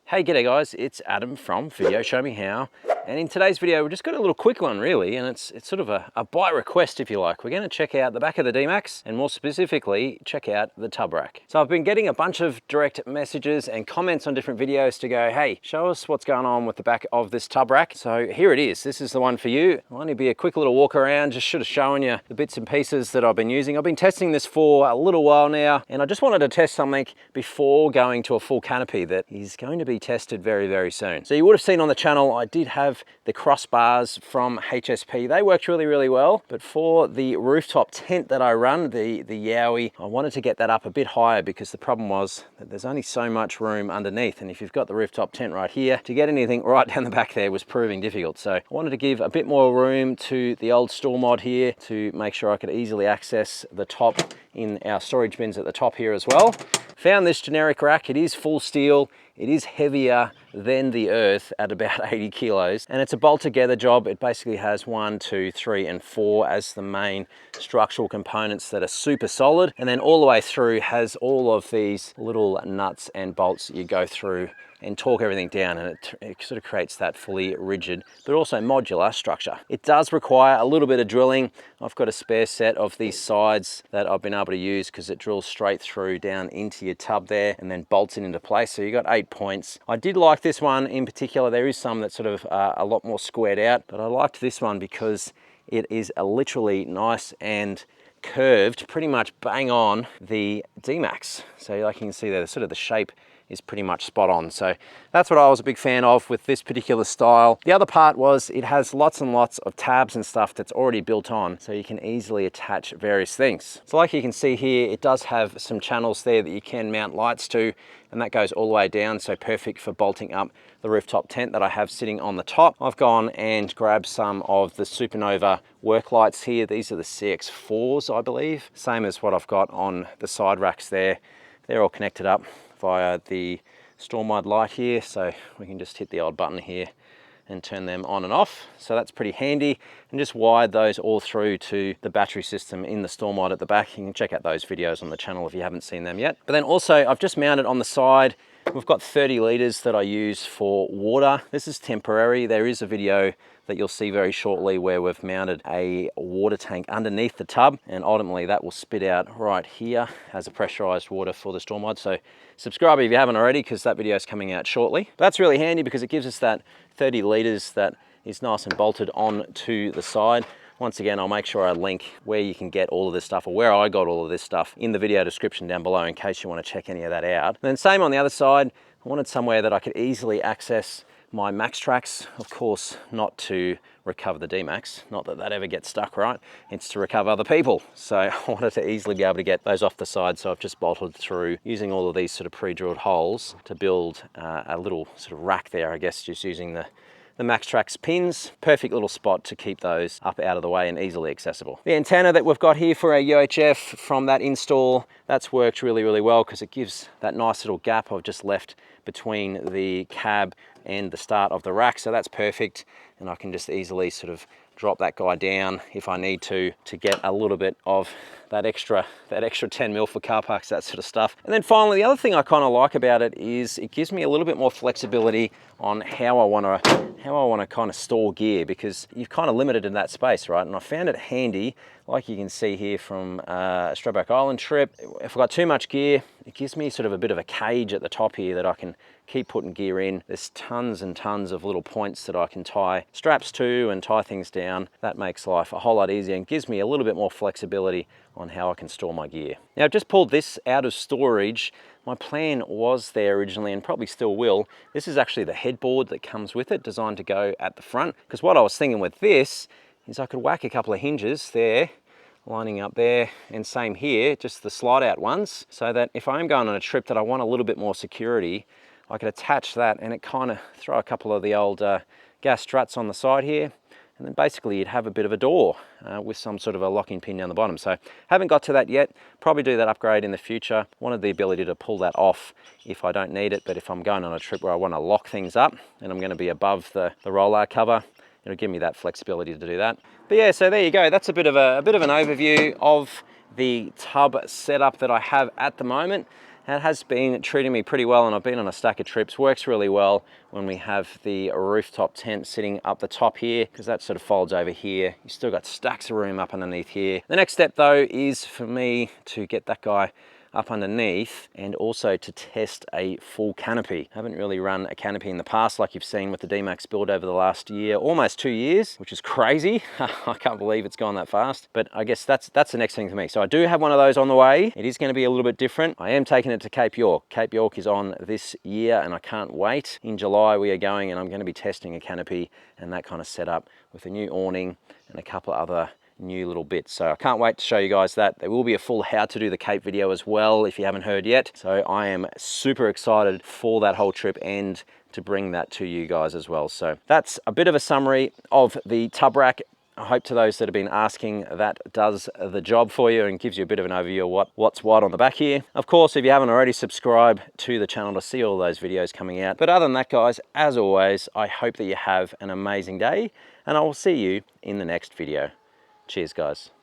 Hey, g'day guys, it's Adam from VideoShowMeHow, and in today's video we've just got a little quick one really, and it's sort of a by request if you like. We're going to check out the back of the D-Max and more specifically check out the tub rack. So I've been getting a bunch of direct messages and comments on different videos to go, hey, show us what's going on with the back of this tub rack. So here it is, this is the one for you. It'll only be a quick little walk around, just sort of showing you the bits and pieces that I've been using. I've been testing this for a little while now, and I just wanted to test something before going to a full canopy that is going to be tested very, very soon. So you would have seen on the channel, I did have the crossbars from HSP. They worked really, really well, but for the rooftop tent that I run, the Yowie, I wanted to get that up a bit higher because the problem was that there's only so much room underneath, and if you've got the rooftop tent right here, to get anything right down the back there was proving difficult. So I wanted to give a bit more room to the old store mod here to make sure I could easily access the top in our storage bins at the top here as well. Found this generic rack. It is full steel. It is heavier than the earth at about 80 kilos, and it's a bolt together job. It basically has 1, 2, 3, and 4 as the main structural components that are super solid, and then all the way through has all of these little nuts and bolts that you go through and torque everything down, and it sort of creates that fully rigid but also modular structure. It does require a little bit of drilling. I've got a spare set of these sides that I've been able to use because it drills straight through down into your tub there and then bolts it into place. So you got 8 points. I did like this one in particular. There is some that sort of a lot more squared out, but I liked this one because it is literally nice and curved, pretty much bang on the D-Max. So like you can see there, sort of the shape is pretty much spot on. So that's what I was a big fan of with this particular style. The other part was it has lots and lots of tabs and stuff that's already built on, so you can easily attach various things. So like you can see here, it does have some channels there that you can mount lights to, and that goes all the way down, so perfect for bolting up the rooftop tent that I have sitting on the top. I've gone and grabbed some of the Supernova work lights here. These are the CX4s, I believe. Same as what I've got on the side racks there. They're all connected up via the storm mod light here, so we can just hit the old button here and turn them on and off. So that's pretty handy, and just wired those all through to the battery system in the storm mod at the back. You can check out those videos on the channel if you haven't seen them yet. But then also I've just mounted on the side, we've got 30 litres that I use for water. This is temporary. There is a video that you'll see very shortly where we've mounted a water tank underneath the tub, and ultimately that will spit out right here as a pressurized water for the storm mod. So subscribe if you haven't already, because that video is coming out shortly. But that's really handy because it gives us that 30 litres that is nice and bolted on to the side. Once again, I'll make sure I link where you can get all of this stuff, or where I got all of this stuff, in the video description down below in case you want to check any of that out. And then same on the other side, I wanted somewhere that I could easily access my max tracks, of course not to recover the D-Max, not that that ever gets stuck, right? It's to recover other people. So I wanted to easily be able to get those off the side, so I've just bolted through using all of these sort of pre-drilled holes to build a little sort of rack there, I guess, just using the Max Trax pins. Perfect little spot to keep those up out of the way and easily accessible. The antenna that we've got here for our UHF from that install, that's worked really, really well because it gives that nice little gap I've just left between the cab and the start of the rack. So that's perfect, and I can just easily sort of drop that guy down if I need to get a little bit of that extra 10 mil for car parks, that sort of stuff. And then finally, the other thing I kind of like about it is it gives me a little bit more flexibility on how I want to kind of store gear, because you've kind of limited in that space, right? And I found it handy, like you can see here from a Stradbroke Island trip. If I've got too much gear, it gives me sort of a bit of a cage at the top here that I can keep putting gear in. There's tons and tons of little points that I can tie straps to and tie things down. That makes life a whole lot easier and gives me a little bit more flexibility on how I can store my gear. Now, I've just pulled this out of storage. My plan was there originally, and probably still will. This is actually the headboard that comes with it, designed to go at the front. Because what I was thinking with this is I could whack a couple of hinges there, lining up there, and same here, just the slide out ones, so that if I'm going on a trip that I want a little bit more security, I could attach that and it kind of throw a couple of the old gas struts on the side here, and then basically you'd have a bit of a door with some sort of a locking pin down the bottom. So haven't got to that yet, probably do that upgrade in the future. Wanted the ability to pull that off if I don't need it, but if I'm going on a trip where I want to lock things up and I'm going to be above the roller cover, it'll give me that flexibility to do that. But yeah, so there you go. That's a bit of an overview of the tub setup that I have at the moment. It has been treating me pretty well, and I've been on a stack of trips. Works really well when we have the rooftop tent sitting up the top here, because that sort of folds over here. You still got stacks of room up underneath here. The next step though is for me to get that guy up underneath and also to test a full canopy. Haven't really run a canopy in the past like you've seen with the D-Max build over the last year, almost 2 years, which is crazy. I can't believe it's gone that fast, but I guess that's the next thing for me. So I do have one of those on the way. It is going to be a little bit different. I am taking it to Cape York. Cape York is on this year and I can't wait. In July we are going, and I'm going to be testing a canopy and that kind of setup with a new awning and a couple of other new little bits. So I can't wait to show you guys that. There will be a full how to do the Cape video as well if you haven't heard yet. So I am super excited for that whole trip and to bring that to you guys as well. So that's a bit of a summary of the tub rack. I hope to those that have been asking that does the job for you and gives you a bit of an overview of what's what on the back here. Of course, if you haven't already, subscribe to the channel to see all those videos coming out. But other than that, guys, as always, I hope that you have an amazing day and I will see you in the next video. Cheers, guys.